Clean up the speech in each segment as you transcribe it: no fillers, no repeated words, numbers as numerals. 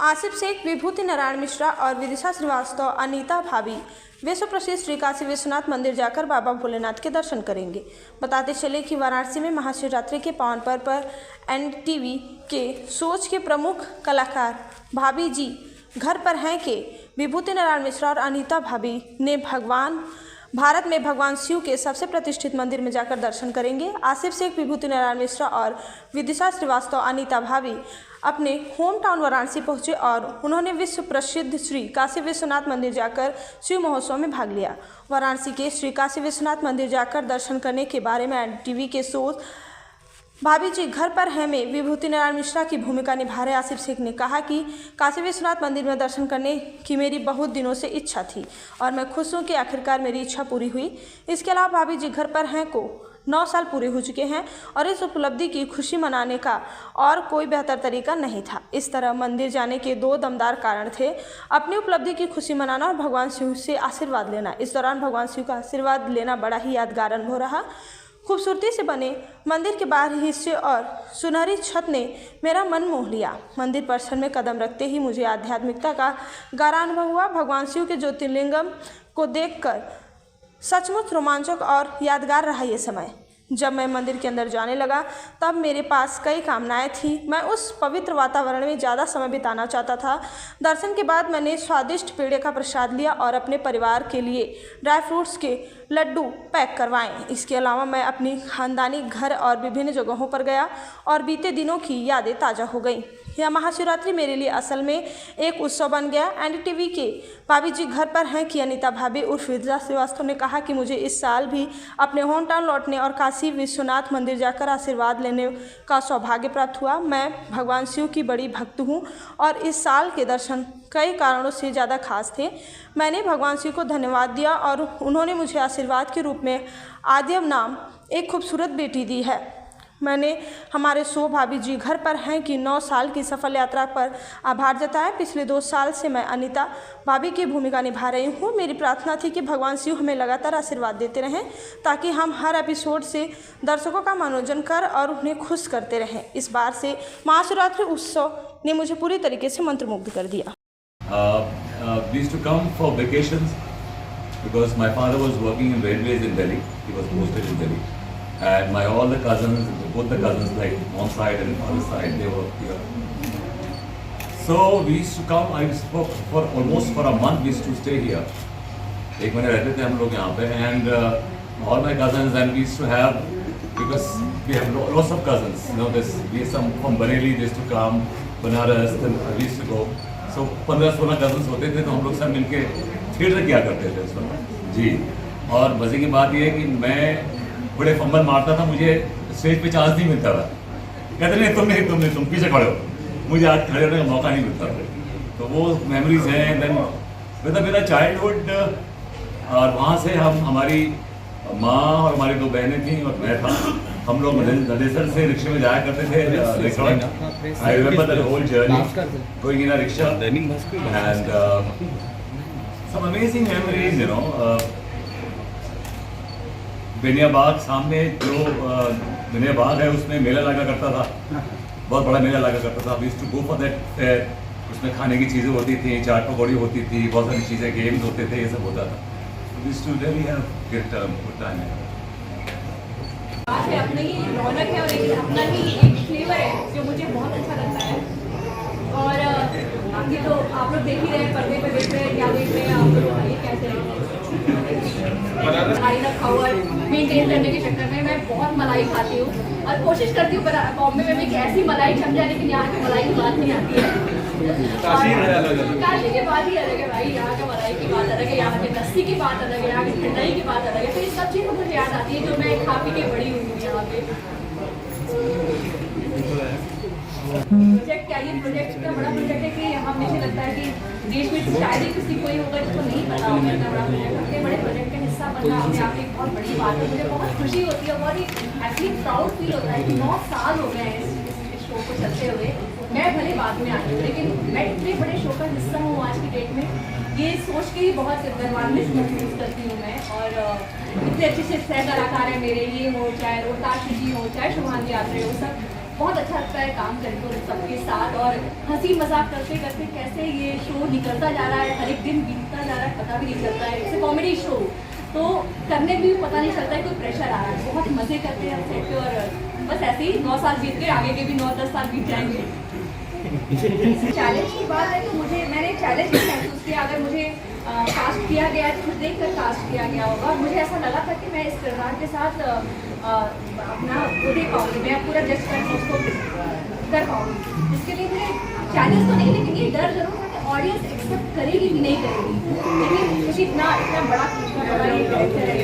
आसिफ शेख, विभूति नारायण मिश्रा और विदिशा श्रीवास्तव, अनीता भाभी विश्व प्रसिद्ध श्री काशी विश्वनाथ मंदिर जाकर बाबा भोलेनाथ के दर्शन करेंगे। बताते चले कि वाराणसी में महाशिवरात्रि के पावन पर्व पर एनडीटीवी के सोच के प्रमुख कलाकार भाभी जी घर पर हैं के विभूति नारायण मिश्रा और अनीता भाभी ने भारत में भगवान शिव के सबसे प्रतिष्ठित मंदिर में जाकर दर्शन करेंगे। आसिफ शेख, विभूति नारायण मिश्रा और विदिशा श्रीवास्तव, अनीता भाभी अपने होम टाउन वाराणसी पहुंचे और उन्होंने विश्व प्रसिद्ध श्री काशी विश्वनाथ मंदिर जाकर शिव महोत्सव में भाग लिया। वाराणसी के श्री काशी विश्वनाथ मंदिर जाकर दर्शन करने के बारे में एनडीटीवी के शो भाभी जी घर पर हैं में विभूति नारायण मिश्रा की भूमिका निभा रहे आसिफ शेख ने कहा कि काशी विश्वनाथ मंदिर में दर्शन करने की मेरी बहुत दिनों से इच्छा थी और मैं खुश हूँ कि आखिरकार मेरी इच्छा पूरी हुई। इसके अलावा भाभी जी घर पर हैं को 9 साल पूरे हो चुके हैं और इस उपलब्धि की खुशी मनाने का और कोई बेहतर तरीका नहीं था। इस तरह मंदिर जाने के 2 दमदार कारण थे, अपनी उपलब्धि की खुशी मनाना और भगवान शिव से आशीर्वाद लेना। इस दौरान भगवान शिव का आशीर्वाद लेना बड़ा ही यादगार अनुभव रहा। खूबसूरती से बने मंदिर के बाहरी हिस्से और सुनहरी छत ने मेरा मन मोह लिया। मंदिर परिसर में कदम रखते ही मुझे आध्यात्मिकता का गहरा अनुभव हुआ। भगवान शिव के ज्योतिर्लिंगम को देखकर सचमुच रोमांचक और यादगार रहा ये समय। जब मैं मंदिर के अंदर जाने लगा तब मेरे पास कई कामनाएं थी। मैं उस पवित्र वातावरण में ज़्यादा समय बिताना चाहता था। दर्शन के बाद मैंने स्वादिष्ट पेड़े का प्रसाद लिया और अपने परिवार के लिए ड्राई फ्रूट्स के लड्डू पैक करवाएं। इसके अलावा मैं अपनी खानदानी घर और विभिन्न जगहों पर गया और बीते दिनों की यादें ताज़ा हो गई। यह महाशिवरात्रि मेरे लिए असल में एक उत्सव बन गया। एनडीटीवी के भाभी जी घर पर हैं कि अनीता भाभी उर्फ विदिशा श्रीवास्तव ने कहा कि मुझे इस साल भी अपने होम टाउन लौटने और काशी विश्वनाथ मंदिर जाकर आशीर्वाद लेने का सौभाग्य प्राप्त हुआ। मैं भगवान शिव की बड़ी भक्त हूँ और इस साल के दर्शन कई कारणों से ज़्यादा खास थे। मैंने भगवान शिव को धन्यवाद दिया और उन्होंने मुझे आशीर्वाद के रूप में आद्यम नाम एक खूबसूरत बेटी दी है। मैंने हमारे शो भाभी जी घर पर हैं कि 9 साल की सफल यात्रा पर आभार जताया। पिछले 2 साल से मैं अनीता भाभी की भूमिका निभा रही हूँ। मेरी प्रार्थना थी कि भगवान शिव हमें लगातार आशीर्वाद देते रहें ताकि हम हर एपिसोड से दर्शकों का मनोरंजन कर और उन्हें खुश करते रहें। इस बार से महाशिवरात्रि उत्सव ने मुझे पूरी तरीके से मंत्रमुग्ध कर दिया। We used to come for vacations because my father was working in railways in Delhi. He was posted in Delhi. And all the cousins, both the cousins, like mom's side and father's side, they were here. So we used to come. I spoke for almost a month. We used to stay here. एक महीने रहते थे हम लोग यहाँ पे, and all my cousins, and we used to have, because we have lots of cousins. You know, we have some from Bareilly. They used to come, Banaras. Then we used to go. So 15-16 cousins होते थे, तो हम लोग सब मिलके theatre किया करते थे उस वक्त जी। और मजे की बात ये है कि मैं बड़े फंबल मारता था, मुझे स्टेज पे चांस नहीं मिलता था। कहते नहीं तुम पीछे खड़े हो, मुझे आज खड़े होने का मौका नहीं मिलता था। तो वो मेमोरीज हैं। देन मेरा चाइल्डहुड, और वहाँ से हमारी माँ और हमारी 2 बहनें थीं और मैं था। हम लोग नदेसर से रिक्शे में जाया करते थे। I remember the whole journey going in a rickshaw and some amazing memories, you know. Beniya Bagh सामने जो बेनिया बाग है उसमें मेला लगा करता था, बहुत बड़ा मेला लगा करता था। We used to go for that fair. उसमें खाने की चीज़ें होती थी, चाट पकौड़ी होती थी, बहुत सारी चीज़ें, गेम्स होते थे, ये सब होता था। We used to really have good time. आज अपनी ही रौनक है और एक अपना ही एक फ्लेवर है जो मुझे बहुत अच्छा लगता है। और ये तो आप लोग देख ही रहे हैं, पर्दे पे देख रहे हैं, क्या देख रहे हैं आप लोग, ये कैसे मलाई रखा हुआ मेंटेन करने के चक्कर में मैं बहुत मलाई खाती हूँ और कोशिश करती हूँ बॉम्बे में भी एक ऐसी मलाई छप जाए, लेकिन यहाँ की मलाई की बात नहीं आती है। काशी की बात ही अलग है भाई, यहाँ का मलाई की बात अलग है, यहाँ की लस्सी की बात अलग है, यहाँ की ठंडाई की बात अलग है। तो ये सब चीज़ मुझे याद आती है जो मैं खा पी के बड़ी हुई हूँ यहाँ पे। प्रोजेक्ट क्या, ये प्रोजेक्ट इतना बड़ा प्रोजेक्ट है कि हमें लगता है कि देश में शायद ही किसी कोई होगा जिसको नहीं पता होगा इतना बड़ा प्रोजेक्ट। इतने बड़े प्रोजेक्ट का हिस्सा बनना अपने आप एक बहुत बड़ी बात है। मुझे बहुत खुशी होती है, बहुत ही एक्चुअली प्राउड फील होता है कि 9 साल हो गए हैं इस शो को चलते हुए। मैं भले बाद में आई हूँ, लेकिन मैं इतने बड़े शो का हिस्सा हूँ आज की डेट में, ये सोच के ही बहुत गर्वान्वित महसूस करती हूँ मैं। और इतने अच्छे से सह कलाकार हैं मेरे, ये हो चाहे रोहताश जी हो चाहे शुभांगी यात्री हो, सब बहुत अच्छा लगता है काम करके उन सबके साथ, और हंसी मजाक करते करते कैसे ये शो निकलता जा रहा है, हर एक दिन बीतता जा रहा है, पता भी नहीं चलता है। इट्स कॉमेडी शो, तो करने में भी पता नहीं चलता है कोई प्रेशर आ रहा है, बहुत मजे करते हैं सेट पे, और बस ऐसे ही 9 साल बीत गए, आगे के भी 9-10 साल बीत जाएंगे। चैलेंज की बात है तो मैंने चैलेंज भी महसूस किया, अगर मुझे कास्ट किया गया है तो मुझे देख कर कास्ट किया गया होगा, मुझे ऐसा लगा था कि मैं इस किरदार के साथ अपना वो दे पाऊँगी, मैं पूरा जज करके उसको कर पाऊँगी। इसके लिए मुझे चैलेंज तो नहीं, लेकिन ये डर जरूर था कि ऑडियंस एक्सेप्ट करेगी कि नहीं करेगी, लेकिन क्योंकि इतना बड़ा ये कैरेक्टर है,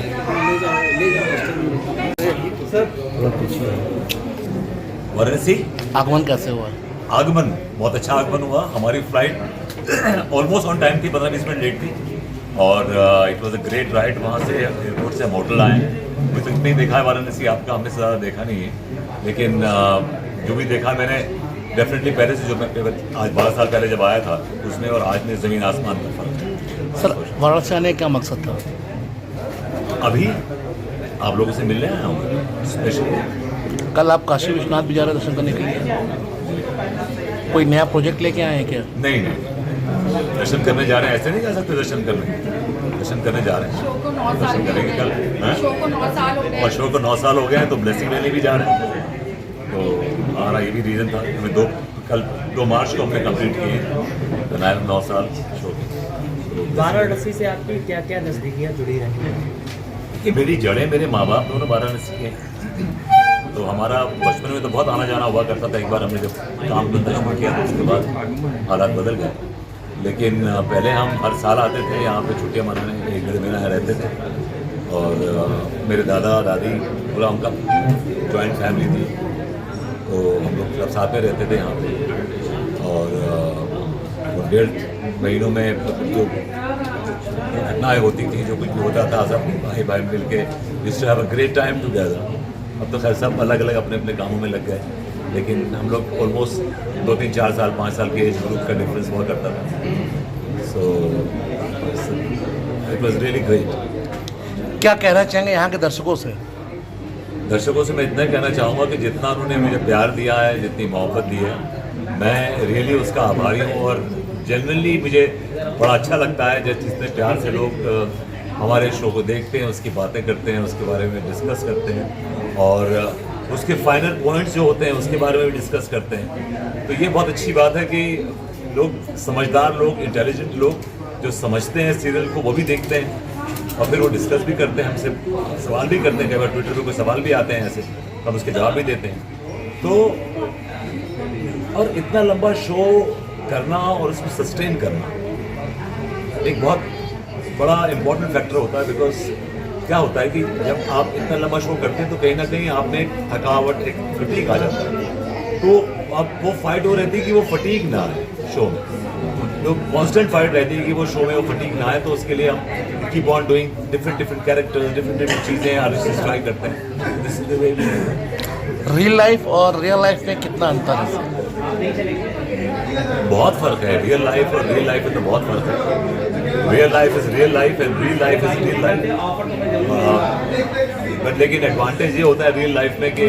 वाराणसी आगमन कैसे हुआ? आगमन बहुत अच्छा आगमन हुआ। हमारी फ्लाइट ऑलमोस्ट ऑन टाइम थी, 15-20 मिनट लेट थी, और it was a great ride. वहाँ से एयरपोर्ट से हम होटल आए। मुझे तो नहीं देखा है वाराणसी, आपका हमने से ज़्यादा देखा नहीं है, लेकिन जो भी देखा मैंने डेफिनेटली पहले से, जो मैं आज 12 साल पहले जब आया था उसमें और आज में ज़मीन आसमान का फर्क है। सर, वाराणसी आने का क्या मकसद था? अभी आप लोगों से मिलने आया हूँ स्पेशली। कल आप काशी विश्वनाथ भी जा रहे दर्शन करने के लिए, कोई नया प्रोजेक्ट लेके आए हैं क्या? नहीं, दर्शन करने जा रहे हैं, ऐसे नहीं जा सकते दर्शन करने जा रहे हैं, शो को 9 साल दर्शन करेंगे कल। शो को 9 साल हो गए, और शो को 9 साल हो गए हैं, तो ब्लेसिंग लेने भी जा रहे हैं। तो हमारा ये भी रीज़न था, हमें कल 2 मार्च को हमने कंप्लीट किए तो 9 साल शो के। वाराणसी से आपकी क्या क्या नज़दीकियाँ जुड़ी रही हैं? कि मेरी जड़ें, मेरे माँ बाप दोनों वाराणसी के हैं, तो हमारा बचपन में तो बहुत आना जाना हुआ करता था। एक बार हमने जब काम धंधा शुरू किया तो उसके बाद हालात बदल गए, लेकिन पहले हम हर साल आते थे यहाँ पे छुट्टियाँ मनाने, 1-1.5 महीना यहाँ रहते थे। और मेरे दादा दादी पूरा उनका जॉइंट फैमिली थी, तो हम लोग सब साथ में रहते थे यहाँ पे। और 1.5 महीनों में जो घटनाएँ होती थी, जो कुछ भी होता था, सब भाई भाई मिल के used to have a great time together. अब तो खैर सब अलग अलग अपने अपने कामों में लग गए, लेकिन हम लोग ऑलमोस्ट 2-3-4 साल 5 साल के एज ग्रुप का डिफरेंस हुआ करता था। So it was really great. क्या कहना चाहेंगे यहाँ के दर्शकों से? दर्शकों से मैं इतना कहना चाहूँगा कि जितना उन्होंने मुझे प्यार दिया है, जितनी मोहब्बत दी है, मैं रियली उसका आभारी हूँ। और जनरली मुझे बड़ा अच्छा लगता है जब जितने प्यार से लोग हमारे शो को देखते हैं, उसकी बातें करते हैं, उसके बारे में डिस्कस करते हैं, और उसके फाइनल पॉइंट्स जो होते हैं उसके बारे में भी डिस्कस करते हैं। तो ये बहुत अच्छी बात है कि लोग, समझदार लोग, इंटेलिजेंट लोग जो समझते हैं सीरियल को, वो भी देखते हैं और फिर वो डिस्कस भी करते हैं, हमसे सवाल भी करते हैं। कई बार ट्विटर पे कोई सवाल भी आते हैं ऐसे, हम उसके जवाब भी देते हैं। तो और इतना लंबा शो करना और उसको सस्टेन करना एक बहुत बड़ा इम्पोर्टेंट फैक्टर होता है। बिकॉज क्या होता है कि जब आप इतना लंबा शो करते हैं तो कहीं ना कहीं आप में एक थकावट, एक फटीग आ जाता है। तो अब वो फाइट हो रहती है कि वो फटीग ना आए शो में, तो कांस्टेंट फाइट रहती है कि वो शो में वो फटीग ना आए। तो उसके लिए हम keep on doing different characters, different चीज़ें हर ट्राई करते हैं। This is the way we do. Real life और रियल लाइफ में कितना अंतर है? बहुत फर्क है। रियल लाइफ और रियल लाइफ में तो बहुत फर्क है। Real life is real life and real life is real life. But लेकिन एडवांटेज ये होता है रियल लाइफ में कि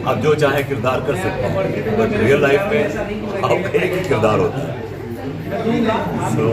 आप जो चाहे किरदार कर सकते हैं, बट रियल लाइफ में आपका एक ही किरदार होता है। So,